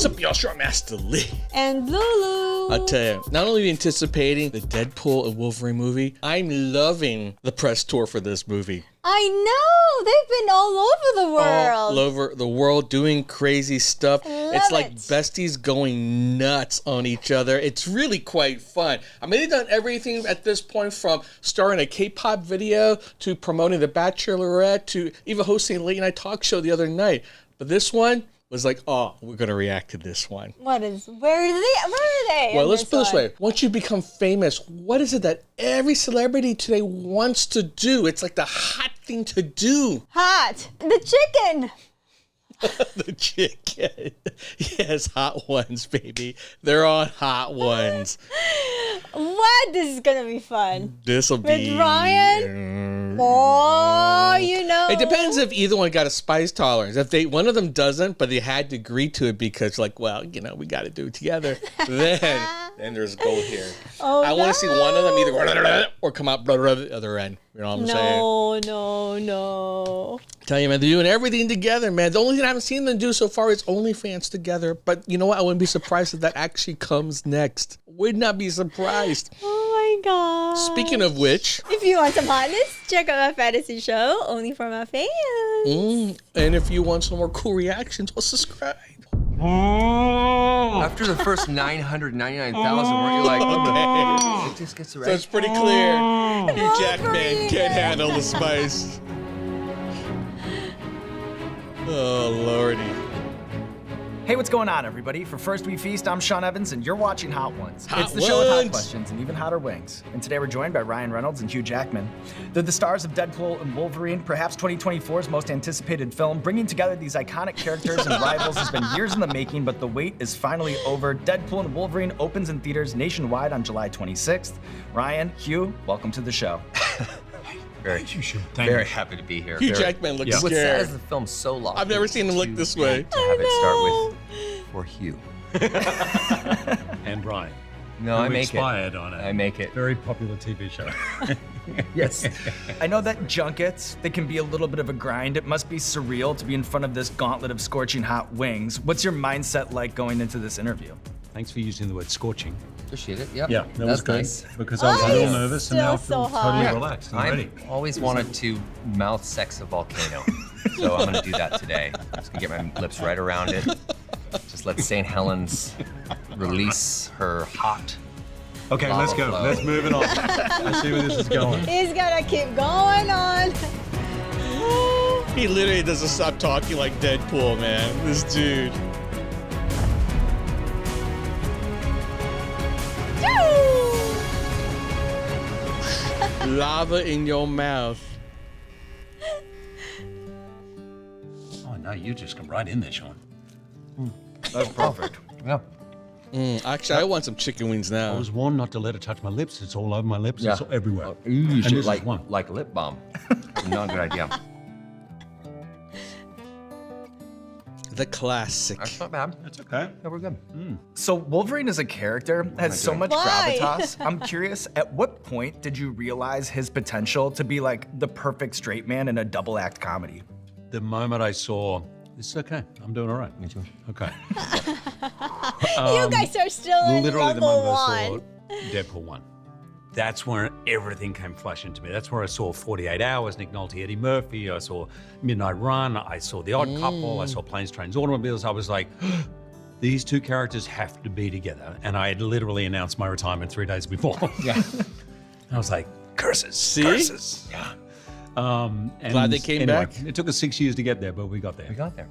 Sup, y'all, Short Master Lee. And Lulu. I'll tell you, not only anticipating the Deadpool and Wolverine movie, I'm loving the press tour for this movie. I know. They've been all over the world. All over the world doing crazy stuff. It's like besties going nuts on each other. It's really quite fun. I mean, they've done everything at this point from starring a K-pop video to promoting The Bachelorette to even hosting a late night talk show the other night. But this one was like, oh, we're going to react to this one. Where are they? Well, let's put it this way. Once you become famous, what is it that every celebrity today wants to do? It's like the hot thing to do. Hot. The chicken. The chicken. Yes, hot ones, baby. They're on hot ones. What? This is going to be fun. This'll be... With Ryan? Oh, you know. It depends if either one got a spice tolerance. If one of them doesn't, but they had to agree to it because, like, well, you know, we got to do it together. Then there's gold here. Oh, I want to see one of them either or come out the other end. You know what I'm saying? No. Tell you, man, they're doing everything together, man. The only thing I haven't seen them do so far is OnlyFans together. But you know what? I wouldn't be surprised if that actually comes next. Would not be surprised. Oh my God. Speaking of which, if you want some hotness, check out our fantasy show, only for my fans. And if you want some more cool reactions, well, subscribe. After the first 999,000, weren't you like, okay. It just gets right? So it's pretty clear. Hugh Jackman can't handle the spice. Oh, Lordy. Hey, what's going on, everybody? For First We Feast, I'm Sean Evans, and you're watching Hot Ones. Hot It's the show with hot Ones. questions and even hotter wings. And today we're joined by Ryan Reynolds and Hugh Jackman. They're the stars of Deadpool and Wolverine, perhaps 2024's most anticipated film. Bringing together these iconic characters and rivals has been years in the making, but the wait is finally over. Deadpool and Wolverine opens in theaters nationwide on July 26th. Ryan, Hugh, welcome to the show. Very happy to be here. Hugh Jackman looks What's sad scared. is the film's so long. I've never seen him look this way. To have it start with for Hugh. And Brian. No, I make inspired on it. I make it. Very popular TV show. Yes. I know that junkets, they can be a little bit of a grind. It must be surreal to be in front of this gauntlet of scorching hot wings. What's your mindset like going into this interview? Thanks for using the word scorching. Appreciate it. Yep. Yeah, that was good. nice. Because I was a little it's nervous and now I still feel so totally hot. relaxed and ready. I've always wanted to mouth sex a volcano. So I'm gonna do that today. I'm just gonna get my lips right around it. Just let St. Helens release her hot. Okay, lava let's go. flow. Let's move it on. Let's see where this is going. He's gonna keep going on. He literally doesn't stop talking like Deadpool, man. This dude. Lava in your mouth. Oh, no, you just come right in there, Sean. That's perfect. Yeah. Actually, I want some chicken wings I now. was warned not to let it touch my lips. It's all over my lips. Yeah. It's all everywhere. Ooh, And this is like one. a lip balm. Not a good idea. The classic. That's not bad. That's okay. Yeah, we're good. So Wolverine as a character has so doing? much Why? gravitas. I'm curious, at what point did you realize his potential to be like the perfect straight man in a double act comedy? The moment I saw, this is okay. I'm doing all right. Me too. Okay. You guys are still in Literally the level moment I one. saw Deadpool 1. That's where everything came flashing to me. That's where I saw 48 Hours, Nick Nolte, Eddie Murphy. I saw Midnight Run. I saw The Odd Couple. I saw Planes, Trains, Automobiles. I was like, these two characters have to be together. And I had literally announced my retirement 3 days before. Yeah. I was like, curses, See? curses. Yeah. And Glad they came anyway, back. It took us 6 years to get there, but we got there. We got there.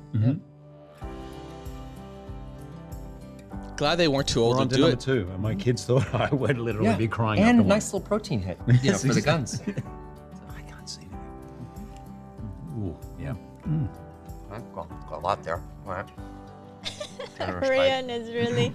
Glad they weren't too We're old on to to do number it. 2, and my kids thought I would literally be crying And after nice little protein hit, you know, Yes, for the guns. I can't see anything. Ooh, yeah. I've got a lot there. All right. Generous bite. Ryan is really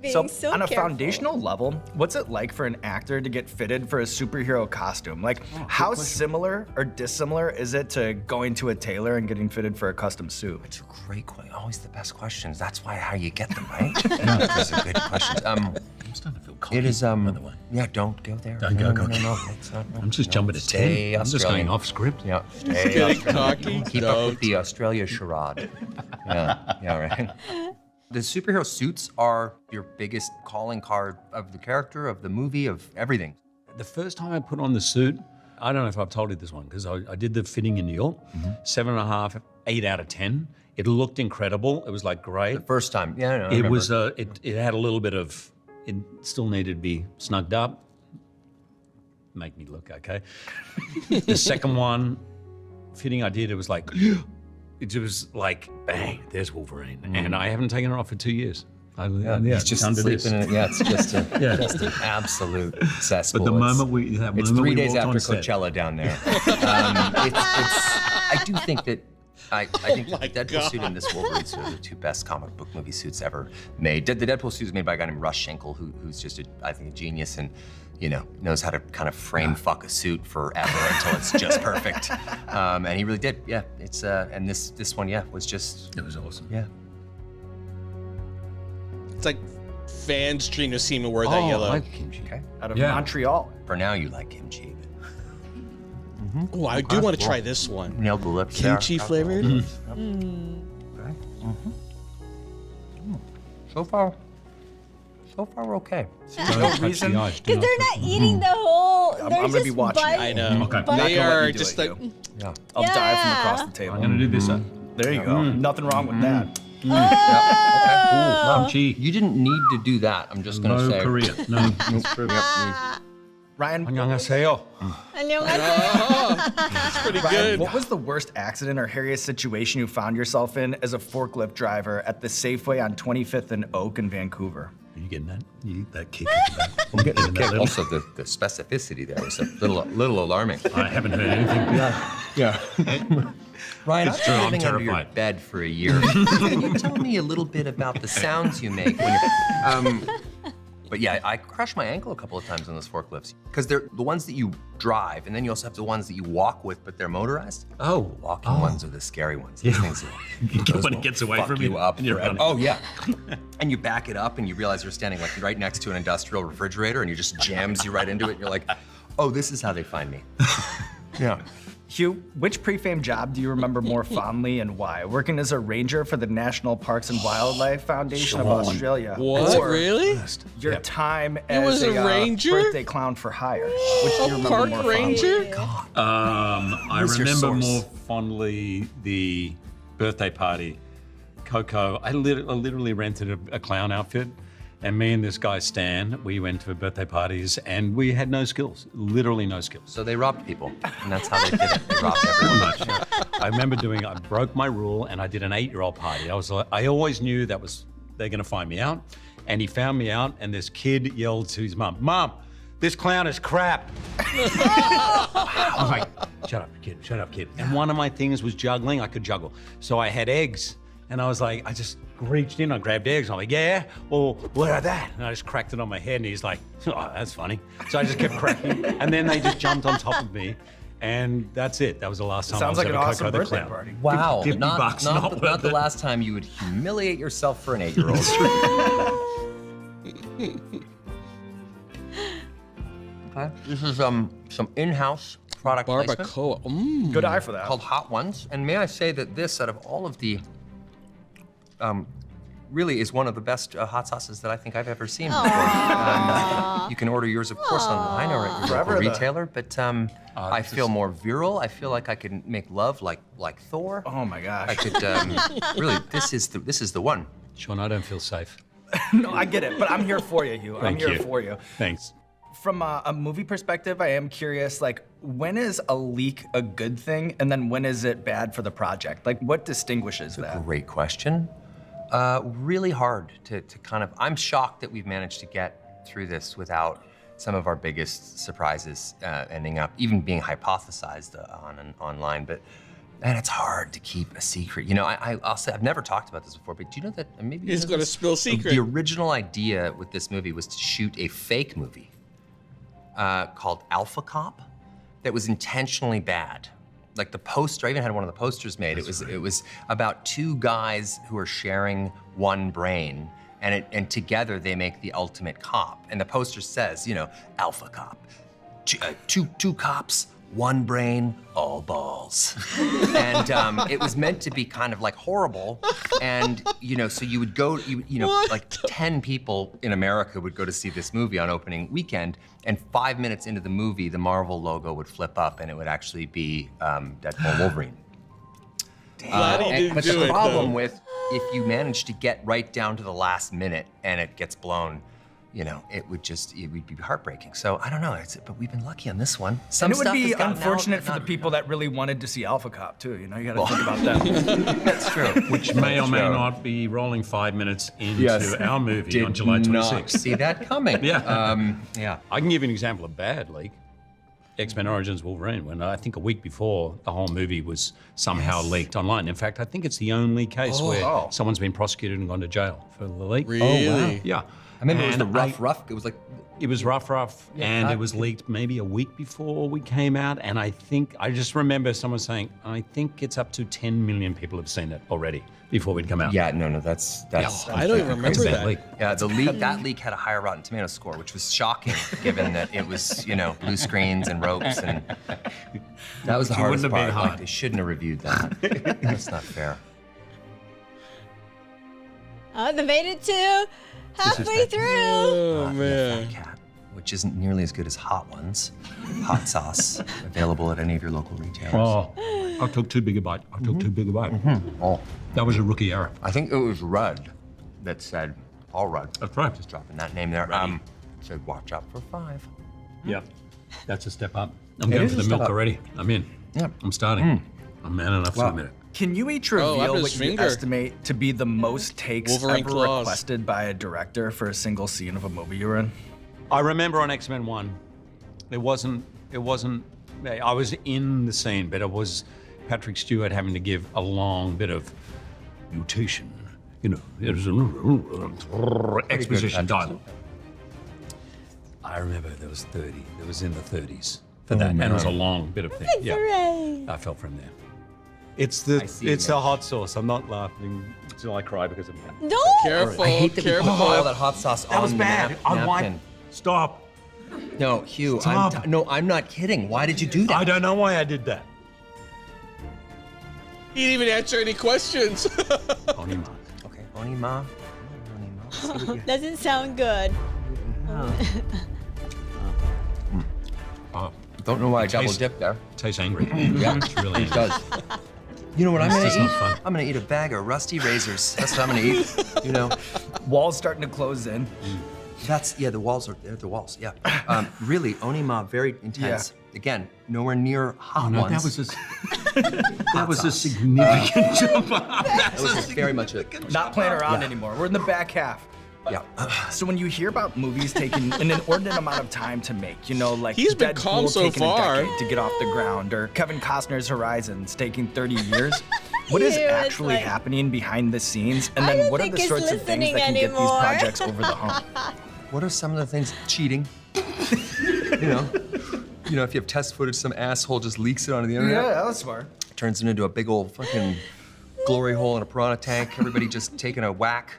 being so on a careful. foundational level, what's it like for an actor to get fitted for a superhero costume? Like, how similar or dissimilar is it to going to a tailor and getting fitted for a custom suit? It's a great question. Always the best questions. That's why how you get them, right? Those are good questions. I'm starting to feel cocky, It is by the way. Yeah, don't go there. Don't no, go no, cocky. no, it's not, I'm just no, jumping to stay 10. I'm just Australian. going off script. Yeah, stay Getting Australian. cocky. Keep up with the Australia charade. Yeah, right. The superhero suits are your biggest calling card of the character, of the movie, of everything. The first time I put on the suit, I don't know if I've told you this one, because I did the fitting in New York, 7.5, 8 out of 10. It looked incredible. It was like great. The first time, yeah, I know, I It remember. was, it had a little bit of, it still needed to be snugged up. Make me look okay. The second one, fitting I did, it was like, it was like, bang, there's Wolverine. And I haven't taken it off for 2 years. He's just under this. sleeping in it. Yeah, it's just, just an absolute cesspool. But the It's- moment it's 3 days after Coachella down there. I do think that I think that the Deadpool suit and this Wolverine suit are the two best comic book movie suits ever made. The Deadpool suit is made by a guy named Russ Schenkel, who's just I think a genius and knows how to kind of frame fuck a suit forever until it's just perfect. And he really did. Yeah, it's and this one was just It was awesome. yeah. It's like fans dream to see me wear that I yellow. like kimchi. Okay. Out of Yeah. Montreal. For now, you like kimchi. Oh, I do want to try this one. Nail the lips there. Kimchi flavored. Okay. So far we're okay. Don't touch the reason- eyes. Do Because they're touch not eating the whole. I'm they're gonna be just watching. biting. I know. Okay. But- They Not gonna let are you do just it, like. you. Yeah. I'll dive from Yeah. across the table. I'm gonna do this. There you go. Nothing wrong with that. Oh. Kimchi. You didn't need to do that. I'm just gonna No say. Korea. No. It's true. Ryan, 안녕하세요. 안녕하세요. That's pretty Ryan, good. what was the worst accident or hairiest situation you found yourself in as a forklift driver at the Safeway on 25th and Oak in Vancouver? Are you getting that? You that kick at the back? I'm getting that Okay, little. also, the specificity there was a little alarming. I haven't heard anything. Yeah. Ryan, I've true, been I'm living under your terrified. bed for a year. Can you tell me a little bit about the sounds you make when you're... But yeah, I crushed my ankle a couple of times on those forklifts because they're the ones that you drive, and then you also have the ones that you walk with, but they're motorized. Oh. Walking ones are the scary ones. Those things those When will it gets away fuck from you you, up and you're forever. running. Oh yeah. And you back it up and you realize you're standing like right next to an industrial refrigerator and you just jams you right into it and you're like, oh, this is how they find me. Yeah. Hugh, which pre-fame job do you remember more fondly and why? Working as a ranger for the National Parks and Wildlife Foundation of Australia. What? Or Really? your time was as a ranger? birthday clown for hire. Which do you remember Park more ranger? I Who's your remember source? more fondly the birthday party. Coco, I literally rented a clown outfit, and me and this guy Stan, we went to birthday parties, and we had no skills, literally no skills. So they robbed people, and that's how they did it. They robbed everyone. I remember I broke my rule, and I did an 8-year-old party. I always knew they're gonna find me out, and he found me out, and this kid yelled to his mom, "Mom, this clown is crap." I was like, shut up, kid. And one of my things was juggling. I could juggle. So I had eggs, and I was like, I just reached in, I grabbed eggs. I'm like, yeah, well, what are that? And I just cracked it on my head, and he's like, oh, that's funny. So I just kept cracking, and then they just jumped on top of me, and that's it. That was the last time Sounds I like was an ever awesome Coco the birthday Clown. party. Wow, 50 bucks, not not worth the it. last time you would humiliate yourself for an 8-year-old. Okay, this is some in-house product placement Barbacoa. Good eye for that. called Hot Ones, and may I say that this, out of all of the, really is one of the best hot sauces that I think I've ever seen before. You can order yours, of course, online or at your Forever local the- retailer, but I feel more virile. I feel like I can make love like Thor. Oh my I gosh. could really. This is the one. Sean, I don't feel safe. No, I get it, but I'm here for you, Hugh. I'm Thank here you. for you. Thanks. From a movie perspective, I am curious, like, when is a leak a good thing, and then when is it bad for the project? Like, what distinguishes that? Great question. Really hard to kind of. I'm shocked that we've managed to get through this without some of our biggest surprises ending up even being hypothesized online. But man, it's hard to keep a secret. You know, I'll say I've never talked about this before, but do you know that maybe He's you know gonna this? spill secret. The original idea with this movie was to shoot a fake movie called Alpha Cop that was intentionally bad. Like the poster, I even had one of the posters made. It was about two guys who are sharing one brain, and together they make the ultimate cop. And the poster says, you know, Alpha Cop, two cops, one brain, all balls. And it was meant to be kind of like horrible. And, so you would go, like 10 people in America would go to see this movie on opening weekend. And 5 minutes into the movie, the Marvel logo would flip up and it would actually be Deadpool and Wolverine. But the problem with, if you manage to get right down to the last minute and it gets blown, it would be heartbreaking. So I don't know, but we've been lucky on this one. And it would be unfortunate for the people that really wanted to see Alpha Cop too. You gotta think about that. That's true. Which may or may not be rolling 5 minutes into our movie on July 26th. See that coming. Yeah. Yeah. I can give you an example of bad leak. X-Men Origins Wolverine, when I think a week before, the whole movie was somehow leaked online. In fact, I think it's the only case where someone's been prosecuted and gone to jail for the leak. Really? Oh, wow. Yeah. I remember it was the rough. It was like... It was rough, and it was leaked maybe a week before we came out, and I just remember someone saying, I think it's up to 10 million people have seen it already before we'd come out. Yeah, no, that's I don't even remember that. Leak. Yeah, that leak had a higher Rotten Tomatoes score, which was shocking, given that it was, blue screens and ropes, and that was the hardest part. Been hard. Like, they shouldn't have reviewed that. That's not fair. They made it to halfway through. Oh, man. Fat Cat, which isn't nearly as good as Hot Ones. Hot sauce, available at any of your local retailers. Oh, I took too big a bite. Oh, That was a rookie error. I think it was Rudd that said, Paul Rudd. That's right. Just dropping that name there. Said, watch out for 5. Yeah, that's a step up. I'm going for the milk already. I'm in. Yeah. I'm starting. I'm man enough to admit it. Can you each reveal I'm what you estimate to be the most takes Wolverine ever claws. requested by a director for a single scene of a movie you were in? I remember on X-Men 1, it wasn't, I was in the scene, but it was Patrick Stewart having to give a long bit of mutation. It was exposition dialogue. I remember there was 30, it was in the 30s for that, and it was a long bit of thing. Hooray. I fell from there. It's the hot sauce. I'm not laughing until I cry because of that. Don't. Careful, I hate that we put careful. all that hot sauce That on was the bad. I napkin. want. Stop. No, Hugh, Stop. I'm not kidding. Why did you do that? I don't know why I did that. He didn't even answer any questions. Onima. Okay, Onima. Onima. Doesn't sound good. Don't know why I double Tastes- dipped there. Tastes angry. Yeah, It's really it does. You know what I'm This gonna is eat? not fun. I'm gonna eat a bag of rusty razors. That's what I'm gonna eat. Walls starting to close in. The walls are the walls. Yeah. Really, Onima, very intense. Again, nowhere near hot ones. That was a significant jump. That was very much a. Not playing around anymore. We're in the back half. Yeah. So when you hear about movies taking an inordinate amount of time to make, like He's been Deadpool calm so taking far. a decade to get off the ground, or Kevin Costner's Horizons taking 30 years, what is Ew, it's actually like- happening behind the scenes? And I then don't what are think the it's sorts of things listening that can get these anymore. projects over the hump? What are some of the things? Cheating. If you have test footage, some asshole just leaks it onto the internet. that was smart. Turns it into a big old fucking glory hole in a piranha tank. Everybody just taking a whack.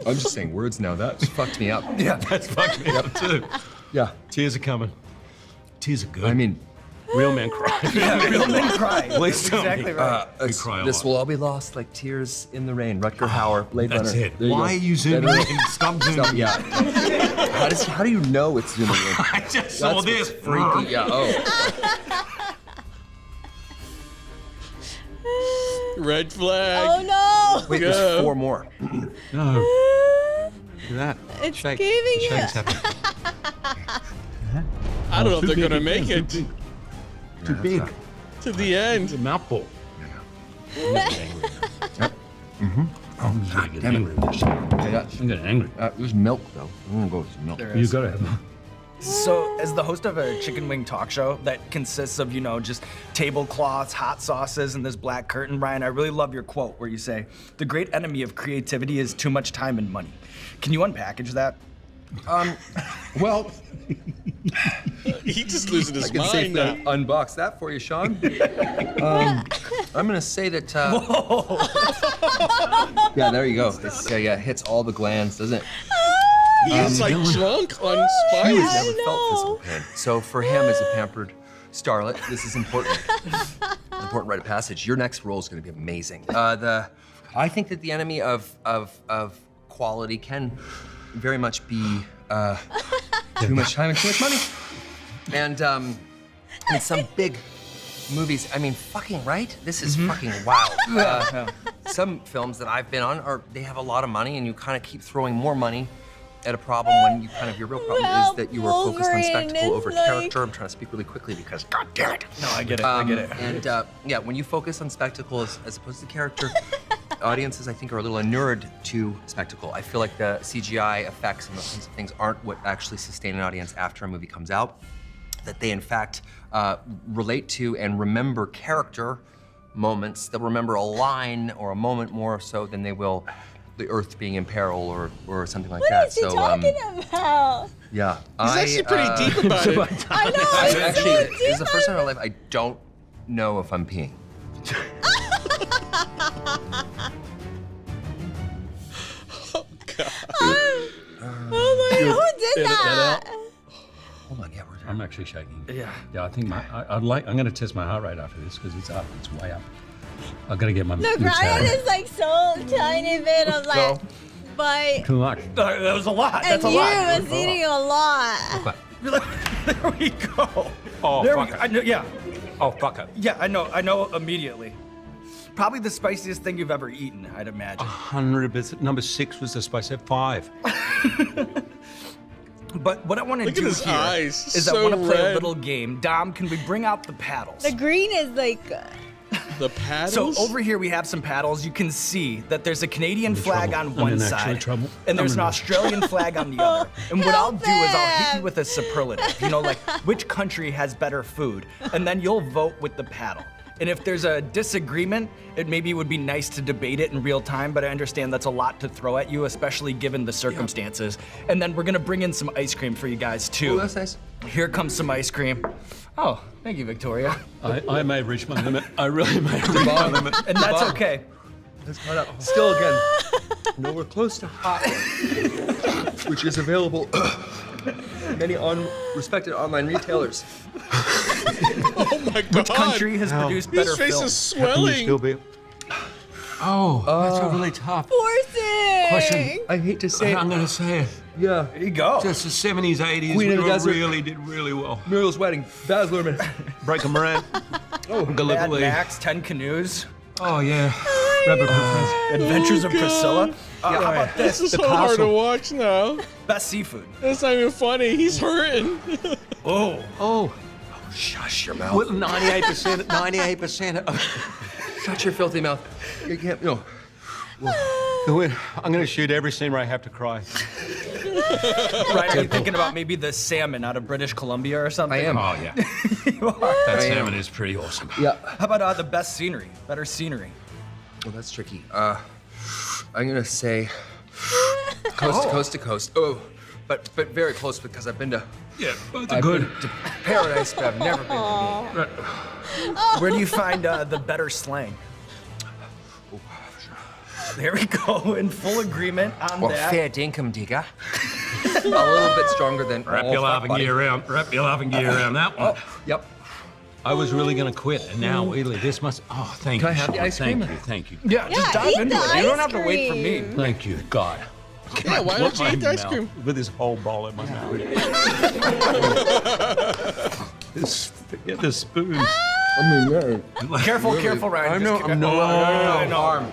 I'm just saying words now. That fucked me up. Yeah. That's fucked me up too. Yeah. Tears are coming. Tears are good. I mean, real men cry. Yeah, real men cry. Please tell me. Exactly right. We cry a this lot. will all be lost like tears in the rain. Rutger Hauer, Blade That's Runner. it. There Why go. are you zooming Better- in? Stop zooming in. Yeah. How do you know it's zooming in? I just saw That's this. what's freaky. Yeah. Oh. Red flag. Oh no. Wait, Go. there's 4 more. No. Look at that. It's Shake. giving The you- shake's happening. I don't know if Too they're big gonna make again, it Too big. to the end. It's a mouthful. I'm Damn getting angry. Yeah, I'm getting angry. there's milk though. I'm gonna go with some milk. You gotta have. So, as the host of a chicken wing talk show that consists of, just tablecloths, hot sauces, and this black curtain, Ryan, I really love your quote where you say, "The great enemy of creativity is too much time and money." Can you unpackage that? Well, He's just losing his I can mind safely now. unbox that for you, Sean. I'm gonna say that. Yeah, there you go. It's, hits all the glands, doesn't it? He's like drunk on Hugh spice. has never felt physical pain. So for him as a pampered starlet, this is important. Important rite of passage. Your next role is going to be amazing. I think that the enemy of quality can very much be too much time and too much money. And in some big movies, I mean, fucking right? This is fucking wow. Some films that I've been on they have a lot of money, and you kind of keep throwing more money at a problem when your real problem is that you are focused on spectacle over character. I'm trying to speak really quickly because, god damn it. No, I get it. I get it. And when you focus on spectacle as opposed to character, audiences, I think, are a little inured to spectacle. I feel like the CGI effects and those kinds of things aren't what actually sustain an audience after a movie comes out. That they, in fact, relate to and remember character moments. They'll remember a line or a moment more so than they will the Earth being in peril or something like that. What is he talking about? Yeah. He's actually pretty deep about it. I know. It's Actually, so this is the deep. first time in my life I don't know if I'm peeing. Oh my God, who did that? Hold on, yeah, we're I'm actually shaking. Yeah. Yeah, I think I'm going to test my heart rate after this because it's up. It's way up. I've got to get my Look, lips Ryan out. is like so tiny bit of like, but Too much. That was a lot. and That's a you lot. was eating a lot. There we go. Oh, There we fuck go. it. I know, yeah. Oh, fuck it. Yeah, I know immediately. Probably the spiciest thing you've ever eaten, I'd imagine. 100%. Number 6 was the spice at 5. But what I want to Look at do his here eyes, is so I want to play a red. little game. Dom, can we bring out the paddles? The green is like, The paddles? So over here we have some paddles. You can see that there's a Canadian flag trouble. on I'm one in actual side, trouble. and there's I'm an in- Australian flag on the other. And what I'll Help do is I'll hit him. you with a superlative. You know, like which country has better food, and then you'll vote with the paddle. And if there's a disagreement, it maybe would be nice to debate it in real time, but I understand that's a lot to throw at you, especially given the circumstances. And then we're gonna bring in some ice cream for you guys too. Ooh, that's nice. Here comes some ice cream. Oh, thank you, Victoria. I may reach my limit. I really may reach my limit. And that's okay. Let's find out. Still, again, nowhere close to hot, which is available at many respected online retailers. Oh my God. Which country has produced better His face film? is swelling. Still be. Oh, that's really tough. forcing. Question. I hate to say it. I'm going to say it. Yeah. There you go. Just the 70s, 80s, Queen of we the Desert. really did really well. Muriel's Wedding, Baz Luhrmann. Break 'em around. Oh, Mad Gallipoli. Max, 10 Canoes, Oh, yeah. Rabbit Princess. Adventures of God. Priscilla. How about This this? is so hard to watch now. Best seafood. It's not even funny. He's hurting. Oh, Oh, Shush your mouth. well, 98%, 98% of... Shut your filthy mouth. You can't, no. I'm going to shoot every scene where I have to cry. right. Are you thinking about maybe the salmon out of British Columbia or something? I am. Oh, yeah. You are. That I am. salmon is pretty awesome. Yeah. How about the best scenery? Better scenery. Well, that's tricky. I'm gonna say coast to coast to coast. Oh, but very close because I've been to Yeah, both are good. to paradise, but I've never been to me. Where do you find the better slang? There we go, in full agreement on Well, that. fair dinkum digger. A little bit stronger than Wrap oh, your fuck, laughing buddy. gear around. Wrap your laughing gear around that one. Yep. I was really going to quit, and now, really, this must... Oh, thank Can I you, have the Sean. ice cream? Thank you. Yeah, just Yeah, dive eat into the it. You don't ice have to wait for me. cream. Thank you, God. Yeah, why don't you eat the ice cream? With this whole bowl in my mouth. Get the spoon. I mean, yeah. Careful, careful, Ryan. I know. Just I'm no arm.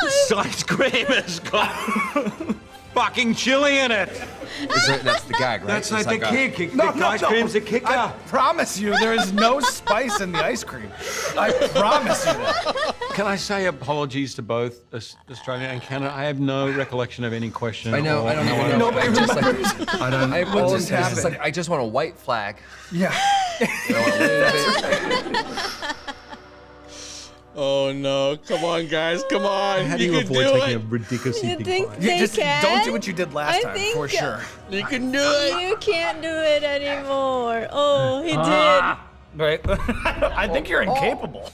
This ice cream has got fucking chili in it. That's the gag, right? That's It's like the a- kick. No, The no, ice no. cream's the kicker. I promise you, there is no spice in the ice cream. I promise you that. Can I say apologies to both Australia and Canada? I have no recollection of any question. I know. or- I don't even know. Nobody I just, remembers. I don't. I What all just it is is happened? like I just want a white flag. Yeah. I want a little bit. Oh no! Come on, guys! Come on! How do You you can avoid do taking a it! ridiculously You big think bite? they Just can? don't do what you did last I time, think for sure. You can do it! You can't do it anymore. Oh, he did. Right? I think you're incapable.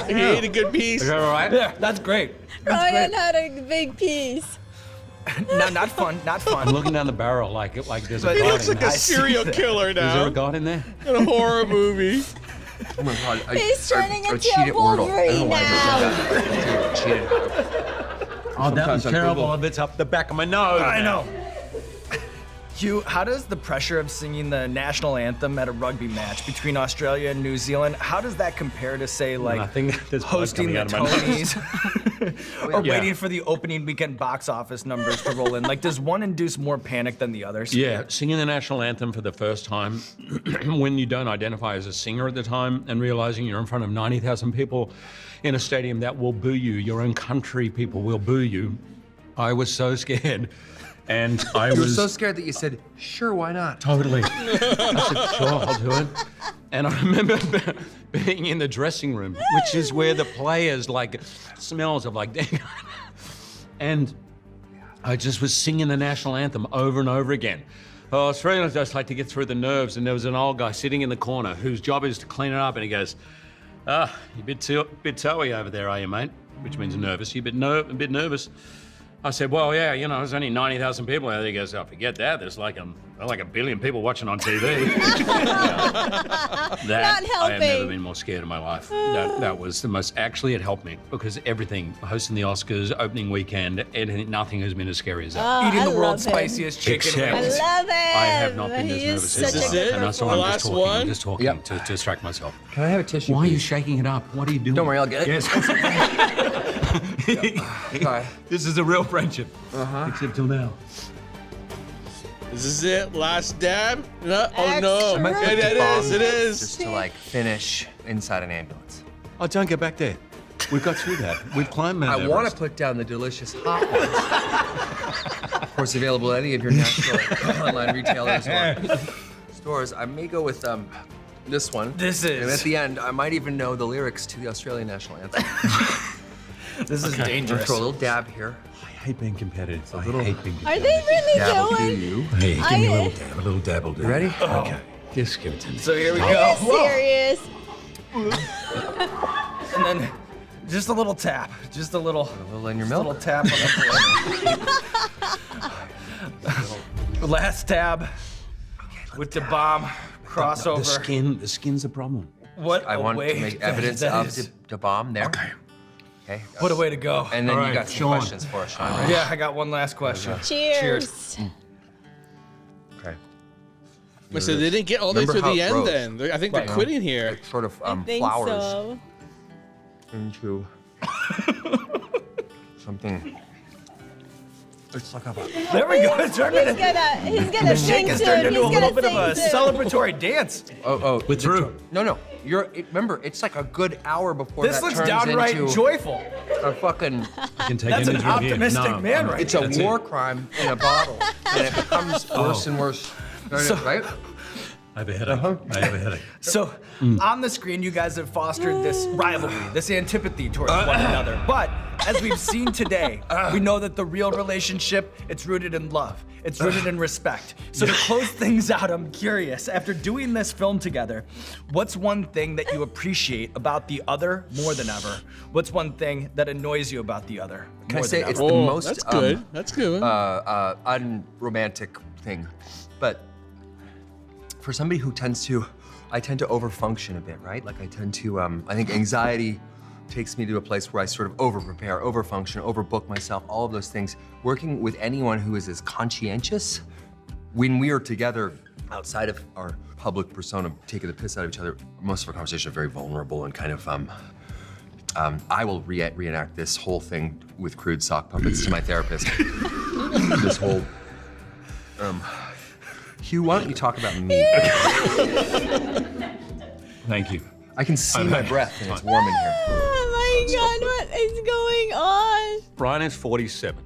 He ate a good piece. Is that all right? Yeah, that's great. That's Ryan great. had a big piece. Not fun. Not I'm fun. looking down the barrel like there's a But He god looks in like there. a serial killer Is there now a god in there? in a horror movie. Oh my god. He's turning into a cheated Wordle. I don't know Wolverine why I did that. Cheated. Oh, that was Sometimes I terrible Google. if it's up the back of my nose. I know. Hugh, how does the pressure of singing the national anthem at a rugby match between Australia and New Zealand, how does that compare to, say, like, I think there's blood hosting coming the out of my Tonys or Yeah. waiting for the opening weekend box office numbers to roll in? Like, does one induce more panic than the others? Yeah, singing the national anthem for the first time when you don't identify as a singer at the time and realizing you're in front of 90,000 people in a stadium that will boo you, your own country people will boo you. I was so scared. And I You were was so scared that you said, sure, why not? totally. I said, sure, I'll do it. And I remember being in the dressing room, which is where the players like smells of like, and I just was singing the national anthem over and over again. Oh, Australians just like to get through the nerves, and there was an old guy sitting in the corner whose job is to clean it up, and he goes, you're a bit toey over there, are you, mate? Which means nervous. You're a bit nervous. I said, well, yeah, you know, there's only 90,000 people there. He goes, oh, forget that. There's like a billion people watching on TV. Not I have never helping. been more scared in my life. That was the most, actually it helped me because everything, hosting the Oscars, opening weekend, nothing has been as scary as that. Oh, Eating I the world's love him. spiciest chicken Except- I wings. love him. I have not been as He nervous is as such This a is it? And that's why The I'm last just talking. one? I'm just talking Yep. to distract myself. Can I have a tissue? Why are you please? shaking it up? What are you doing? Don't worry, I'll get it. Yes. Sorry. This is a real friendship. Except till now. This is it. Last dab. No. Oh no. Extra. I might put It the bomb is. It is. Just to like finish inside an ambulance. Oh, don't get back there. We've got through that. We've climbed Mount I want Everest. to put down the delicious hot ones. Of course, available at any of your national online retailers or stores. I may go with this one. This And is- at the end, I might even know the lyrics to the Australian national anthem. This is I'm dangerous. throw a little dab here. I hate being competitive. I hate being Are competitive. they really Dabble do doing? you. Hey, give me a I- little dab. A little dab will do. You ready? Okay. Just give it to me. So here we Are go. you serious? And then just a little tap. Just a little. A little in your Just a milk. little tap on the Last tab with the bomb crossover. The skin's a problem. What I a want way to make that- evidence that of is. the bomb there. Okay. Okay. What a way to go. And then All you right, got some Sean. questions for us, Sean, right? Yeah, I got one last question. Cheers. Okay. I said they didn't get all the way Remember to how the it end. grows. Then I think they're Right. quitting here. Like sort of I think flowers so. into something. It's like a There we go. It's turning He's gonna the sing shake has soon. turned into a He's little gonna bit of a sing soon. celebratory dance. oh We're through. no. Remember, it's like a good hour before This that looks turns downright into joyful. a fucking. You can take That's an energy from here. optimistic No. man right It's a That's war it. crime in a bottle, and it becomes worse and worse. Right? I have a headache. I have a headache. So on the screen, you guys have fostered this rivalry, this antipathy towards one another. But as we've seen today, we know that the real relationship, it's rooted in love. It's rooted in respect. So to close things out, I'm curious, after doing this film together, what's one thing that you appreciate about the other more than ever? What's one thing that annoys you about the other Can I more say than it's ever? the Oh, most that's good. That's good. unromantic thing, but for somebody who I tend to overfunction a bit, right? Like I tend to, I think anxiety takes me to a place where I sort of over-prepare, overfunction, overbook myself, all of those things. Working with anyone who is as conscientious, when we are together outside of our public persona, taking the piss out of each other, most of our conversations are very vulnerable and kind of, I will reenact this whole thing with crude sock puppets to my therapist. This whole, Hugh, why don't you talk about me? Thank you. I can see my breath and it's warm in here. Oh my God, what is going on? Brian is 47.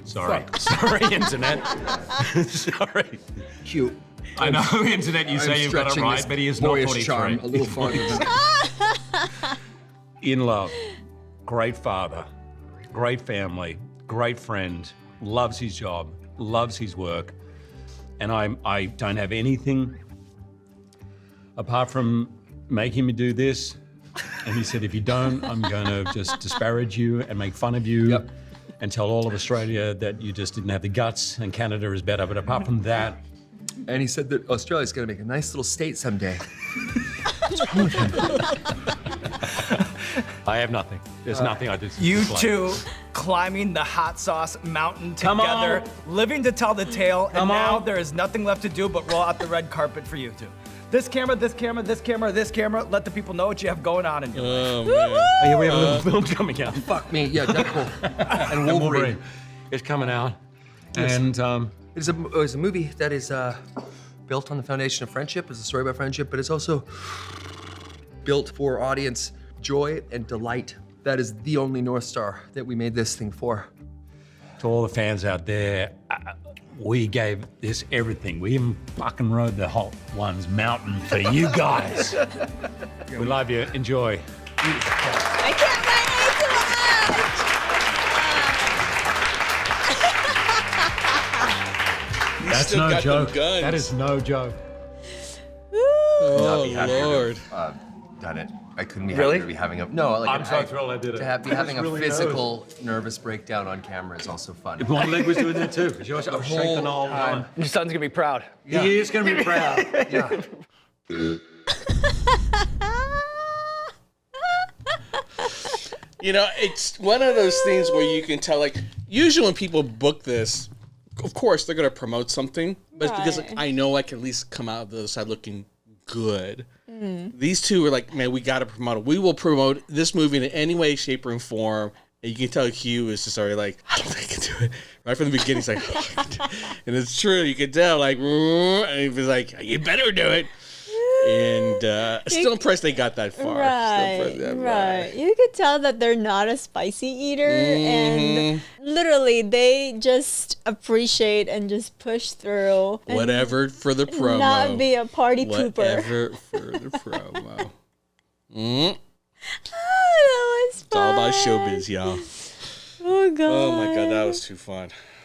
Sorry. Sorry, internet. Sorry. Hugh, I know, internet, you say you've got it right, but he is not 43. a little farther than In love, great father, great family, great friend, loves his job, loves his work, and I don't have anything apart from making me do this And he said, if you don't, I'm going to just disparage you and make fun of you and tell all of Australia that you just didn't have the guts and Canada is better. But apart from that. And he said that Australia's going to make a nice little state someday. I have nothing. There's nothing I did. You two climbing the hot sauce mountain together, living to tell the tale, and now there is nothing left to do but roll out the red carpet for you two. This camera, this camera, this camera, this camera. Let the people know what you have going on in your life. Oh, man. Oh, yeah, we have a little film coming out. Fuck me. Yeah, Deadpool and Wolverine. It's coming out. And It's a movie that is built on the foundation of friendship. It's a story about friendship, but it's also built for audience joy and delight. That is the only North Star that we made this thing for. to all the fans out there, we gave this everything. We even fucking rode the Hot Ones mountain for you guys. We love you. Enjoy. I can't wait That's still no got joke. them guns. That is no joke. Oh, Be happier to Lord. have done it. I couldn't be Really? happier to be having a I'm so thrilled I did it. To be having a Really physical nervous breakdown on camera is also fun. My leg was doing that too. I was shaking all the time. Your son's gonna be proud. He is going to be proud. Yeah. You know, it's one of those things where you can tell, like, usually when people book this, of course, they're going to promote something, but it's because, like, I know I can at least come out of the other side looking good. These two are like, man, we got to promote it. We will promote this movie in any way, shape, or form. And you can tell Hugh is just already like, I don't think I can do it. Right from the beginning, he's like, oh, I can do it. And it's true. You can tell, like, and he was like, you better do it. And still impressed they got that far. Right. You could tell that they're not a spicy eater, and literally they just appreciate and just push through. And Whatever for the promo. not be a party pooper. Whatever for the promo. Oh, that was It's all fun. about showbiz, y'all. Oh god. Oh my god, that was too fun.